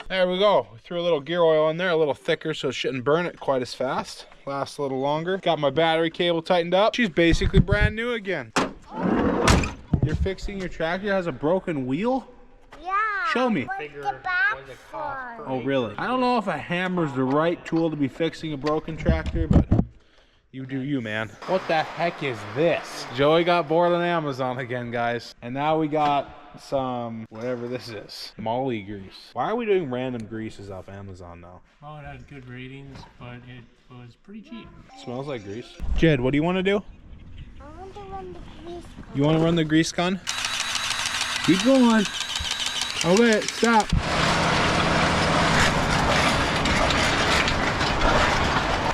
There we go. We threw a little gear oil in there, a little thicker so it shouldn't burn it quite as fast. Lasts a little longer. Got my battery cable tightened up. She's basically brand new again. You're fixing your tractor that has a broken wheel? Yeah. Show me. The back for? Oh, really? I don't know if a hammer's the right tool to be fixing a broken tractor, but you do you, man. What the heck is this? Joey got bored on Amazon again, guys. And now we got some, whatever this is, moly grease. Why are we doing random greases off Amazon now? Oh, it had good ratings, but it was pretty cheap. Smells like grease. Jed, what do you want to do? I want to run the grease gun. You want to run the grease gun? Keep going. Okay, stop.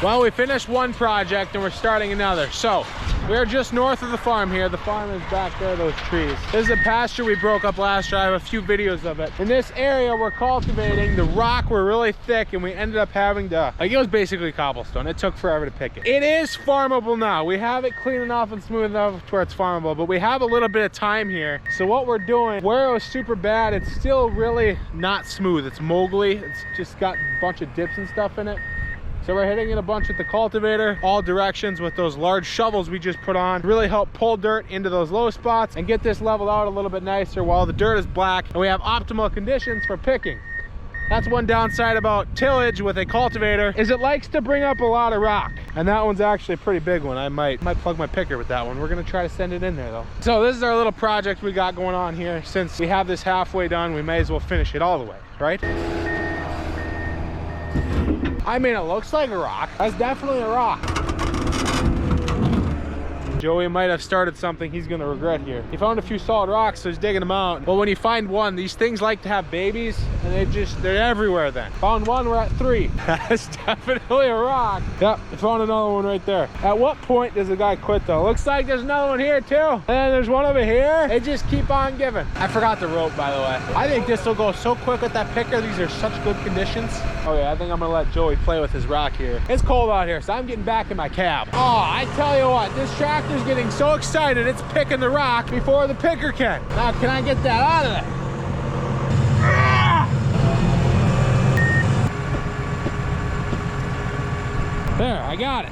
Well, we finished one project and we're starting another. So, we're just north of the farm here. The farm is back there, those trees. This is a pasture we broke up last year. I have a few videos of it. In this area, we're cultivating. The rock were really thick and we ended up having to, like, it was basically cobblestone. It took forever to pick it. It is farmable now. We have it clean enough and smooth enough to where it's farmable, but we have a little bit of time here. So what we're doing, where it was super bad, it's still really not smooth. It's moguly. It's just got a bunch of dips and stuff in it. So we're hitting it a bunch with the cultivator, all directions with those large shovels we just put on. Really help pull dirt into those low spots and get this leveled out a little bit nicer while the dirt is black and we have optimal conditions for picking. That's one downside about tillage with a cultivator, is it likes to bring up a lot of rock. And that one's actually a pretty big one. I might plug my picker with that one. We're gonna try to send it in there though. So this is our little project we got going on here. Since we have this halfway done, we may as well finish it all the way, right? I mean, it looks like a rock. That's definitely a rock. Joey might have started something he's gonna regret here. He found a few solid rocks, so he's digging them out. But when you find one, these things like to have babies, and they're everywhere then. Found one, we're at 3. That's definitely a rock. Yep, found another one right there. At what point does the guy quit though? Looks like there's another one here too. And then there's one over here. They just keep on giving. I forgot the rope, by the way. I think this will go so quick with that picker. These are such good conditions. Oh yeah, I think I'm gonna let Joey play with his rock here. It's cold out here, so I'm getting back in my cab. Oh, I tell you what, this tractor's getting so excited it's picking the rock before the picker can. Now, can I get that out of there? Ah! There, I got it.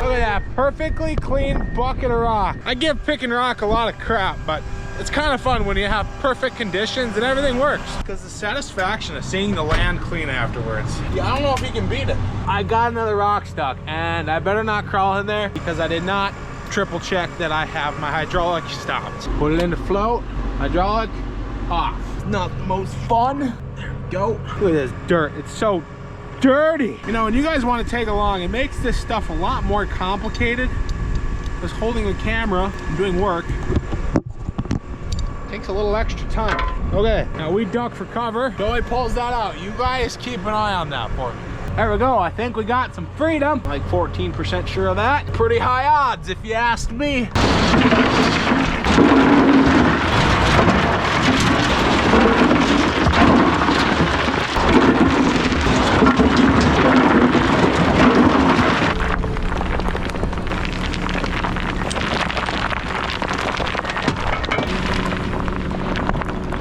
Look at that, perfectly clean bucket of rock. I give picking rock a lot of crap, but it's kind of fun when you have perfect conditions and everything works. Because the satisfaction of seeing the land clean afterwards. Yeah, I don't know if you can beat it. I got another rock stuck and I better not crawl in there because I did not triple check that I have my hydraulic stopped. Put it into float, hydraulic off. It's not the most fun. There we go. Look at this dirt, it's so dirty. You know, when you guys want to take along, it makes this stuff a lot more complicated. Just holding the camera and doing work takes a little extra time. Okay, now we duck for cover. Joey pulls that out. You guys keep an eye on that for me. There we go. I think we got some freedom. Like 14% sure of that. Pretty high odds if you ask me.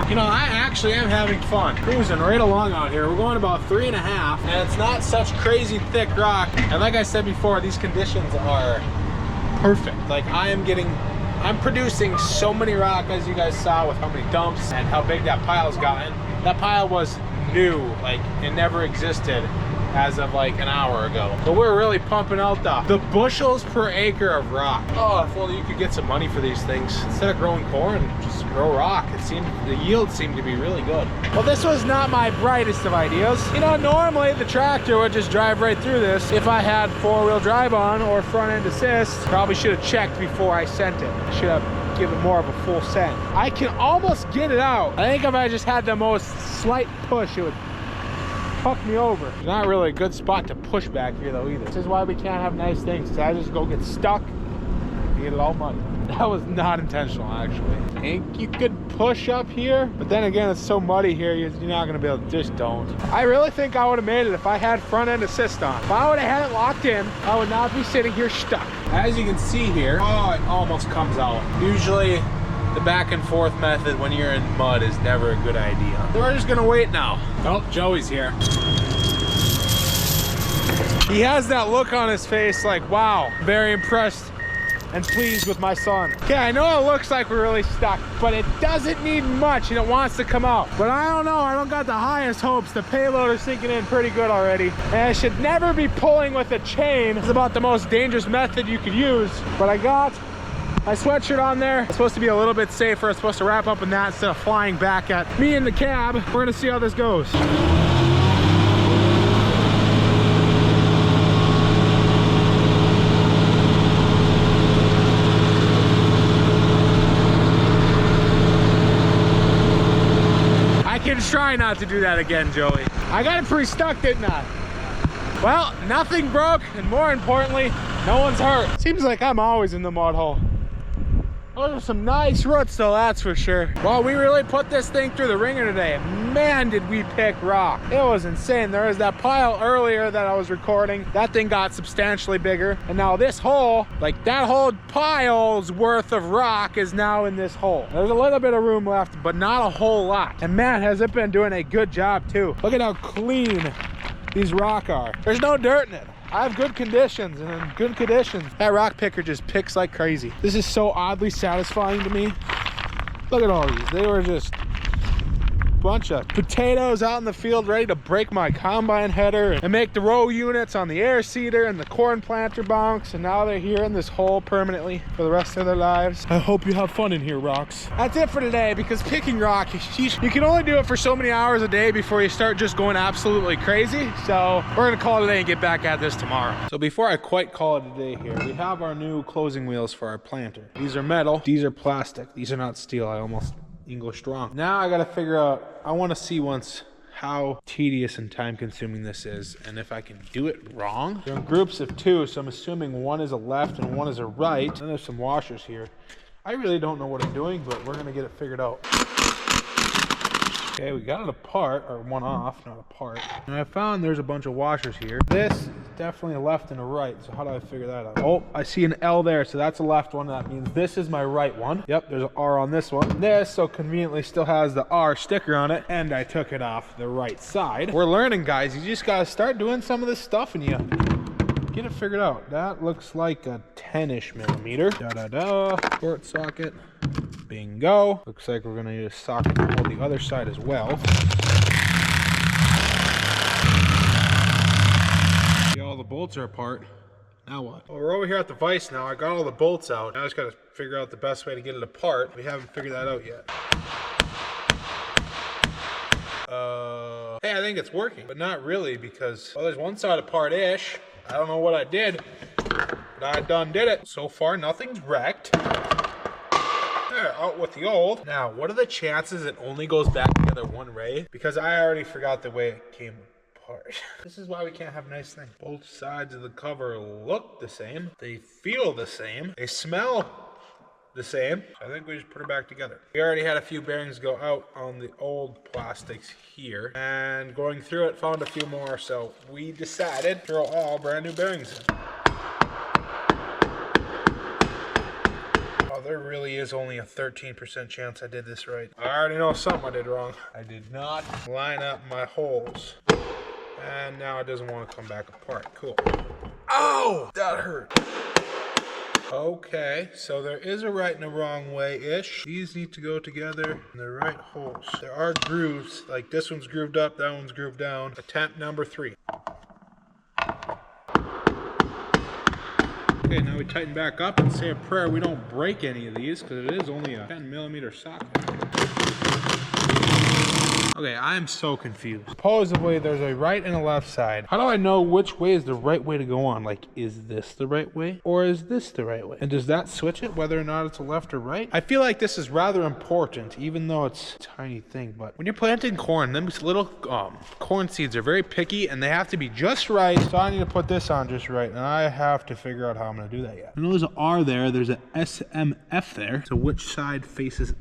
You know, I actually am having fun cruising right along out here. We're going about 3.5, and it's not such crazy thick rock. And like I said before, these conditions are perfect. Like I'm producing so many rock, as you guys saw with how many dumps and how big that pile's gotten. That pile was new, like it never existed as of like an hour ago. But we're really pumping out the bushels per acre of rock. Oh, if only you could get some money for these things. Instead of growing corn, just grow rock. The yields seem to be really good. Well, this was not my brightest of ideas. You know, normally the tractor would just drive right through this. If I had 4-wheel drive on or front end assist, probably should have checked before I sent it. I should have given more of a full send. I can almost get it out. I think if I just had the most slight push, it would fuck me over. It's not really a good spot to push back here though either. This is why we can't have nice things, because I just go get stuck and get it all muddy. That was not intentional, actually. Think you could push up here, but then again, it's so muddy here, you're not gonna be able to, just don't. I really think I would have made it if I had front end assist on. If I would have had it locked in, I would not be sitting here stuck. As you can see here, oh, it almost comes out. Usually, the back and forth method when you're in mud is never a good idea. So we're just gonna wait now. Oh, Joey's here. He has that look on his face like, wow, very impressed and pleased with my son. Okay, I know it looks like we're really stuck, but it doesn't need much and it wants to come out. But I don't know, I don't got the highest hopes. The payload is sinking in pretty good already. And I should never be pulling with a chain. It's about the most dangerous method you could use. But I got my sweatshirt on there. It's supposed to be a little bit safer. It's supposed to wrap up in that instead of flying back at me in the cab. We're gonna see how this goes. Try not to do that again, Joey. I got it pre-stuck, didn't I? Well, nothing broke, and more importantly, no one's hurt. Seems like I'm always in the mud hole. Those are some nice roots though, that's for sure. Well, we really put this thing through the ringer today. Man, did we pick rock. It was insane. There was that pile earlier that I was recording. That thing got substantially bigger. And now this hole, like that whole pile's worth of rock is now in this hole. There's a little bit of room left, but not a whole lot. And man, has it been doing a good job too. Look at how clean these rock are. There's no dirt in it. I have good conditions, and in good conditions, that rock picker just picks like crazy. This is so oddly satisfying to me. Look at all these. They were just a bunch of potatoes out in the field ready to break my combine header and make the row units on the air seeder and the corn planter bunks, and now they're here in this hole permanently for the rest of their lives. I hope you have fun in here, rocks. That's it for today, because picking rock, you can only do it for so many hours a day before you start just going absolutely crazy. So we're gonna call it a day and get back at this tomorrow. So before I quite call it a day here, we have our new closing wheels for our planter. These are metal, these are plastic. These are not steel. I almost English wrong. Now I gotta figure out, I want to see once how tedious and time consuming this is, and if I can do it wrong. They're in groups of two, so I'm assuming one is a left and one is a right. And there's some washers here. I really don't know what I'm doing, but we're gonna get it figured out. Okay, we got it apart, or one off, not apart. And I found there's a bunch of washers here. This is definitely a left and a right, so how do I figure that out? Oh, I see an L there, so that's a left one. That means this is my right one. Yep, there's an R on this one. This, so conveniently, still has the R sticker on it, and I took it off the right side. We're learning, guys. You just gotta start doing some of this stuff, and you get it figured out. That looks like a 10-ish millimeter. Da-da-da. Port socket. Bingo. Looks like we're gonna need a socket to hold the other side as well. See, all the bolts are apart. Now what? Well, we're over here at the vise now. I got all the bolts out. Now I just gotta figure out the best way to get it apart. We haven't figured that out yet. Hey, I think it's working, but not really, because, well, there's one side apart-ish. I don't know what I did, but I done did it. So far, nothing's wrecked. There, out with the old. Now, what are the chances it only goes back together one way? Because I already forgot the way it came apart. This is why we can't have nice things. Both sides of the cover look the same. They feel the same. They smell the same. I think we just put it back together. We already had a few bearings go out on the old plastics here, and going through it found a few more, so we decided to throw all brand new bearings in. Oh, there really is only a 13% chance I did this right. I already know something I did wrong. I did not line up my holes, and now it doesn't want to come back apart. Cool. Oh, that hurt. Okay, so there is a right and a wrong way-ish. These need to go together in the right holes. There are grooves, like this one's grooved up, that one's grooved down. Attempt number 3. Okay, now we tighten back up and say a prayer we don't break any of these, because it is only a 10mm socket. Okay, I'm so confused. Supposedly, there's a right and a left side. How do I know which way is the right way to go on? Like, is this the right way? Or is this the right way? And does that switch it, whether or not it's a left or right? I feel like this is rather important, even though it's a tiny thing. But when you're planting corn, them little corn seeds are very picky, and they have to be just right. So I need to put this on just right, and I have to figure out how I'm going to do that yet. I know there's an R there. There's an SMF there. So which side faces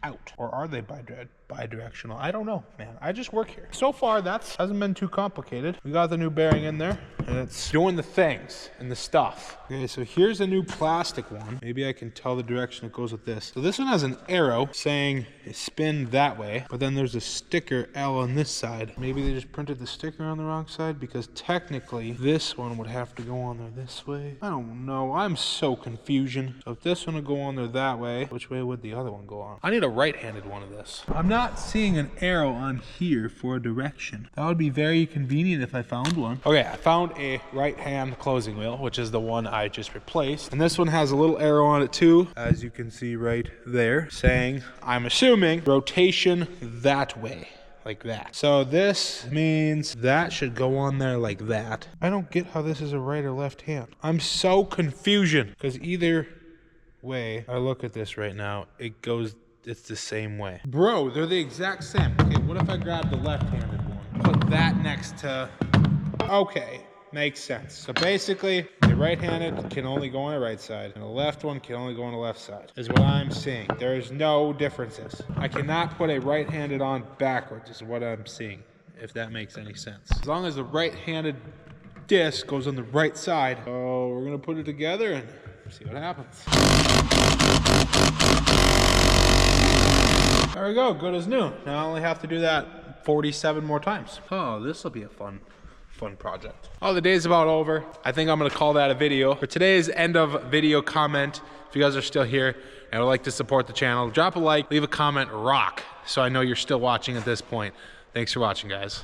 out. Or are they bidirectional? I don't know, man. I just work here. So far, that hasn't been too complicated. We got the new bearing in there, and it's doing the things and the stuff. Okay, so here's a new plastic one. Maybe I can tell the direction it goes with this. So this one has an arrow saying spin that way, but then there's a sticker L on this side. Maybe they just printed the sticker on the wrong side, because technically this one would have to go on there this way. I don't know. I'm so confusion. So if this one would go on there that way, which way would the other one go on? I need a right-handed one of this. I'm not seeing an arrow on here for a direction. That would be very convenient if I found one. Okay, I found a right-hand closing wheel, which is the one I just replaced. And this one has a little arrow on it too, as you can see right there, saying, I'm assuming, rotation that way. Like that. So this means that should go on there like that. I don't get how this is a right or left hand. I'm so confusion, because either way I look at this right now, it's the same way. Bro, they're the exact same. Okay, what if I grab the left-handed one? Put that next to, okay, makes sense. So basically, the right-handed can only go on the right side, and the left one can only go on the left side, is what I'm seeing. There's no differences. I cannot put a right-handed on backwards, is what I'm seeing, if that makes any sense. As long as the right-handed disc goes on the right side. So we're gonna put it together and see what happens. There we go, good as new. Now I only have to do that 47 more times. Oh, this will be a fun project. Oh, the day's about over. I think I'm gonna call that a video. For today's end of video comment, if you guys are still here and would like to support the channel, drop a like, leave a comment, rock, so I know you're still watching at this point. Thanks for watching, guys.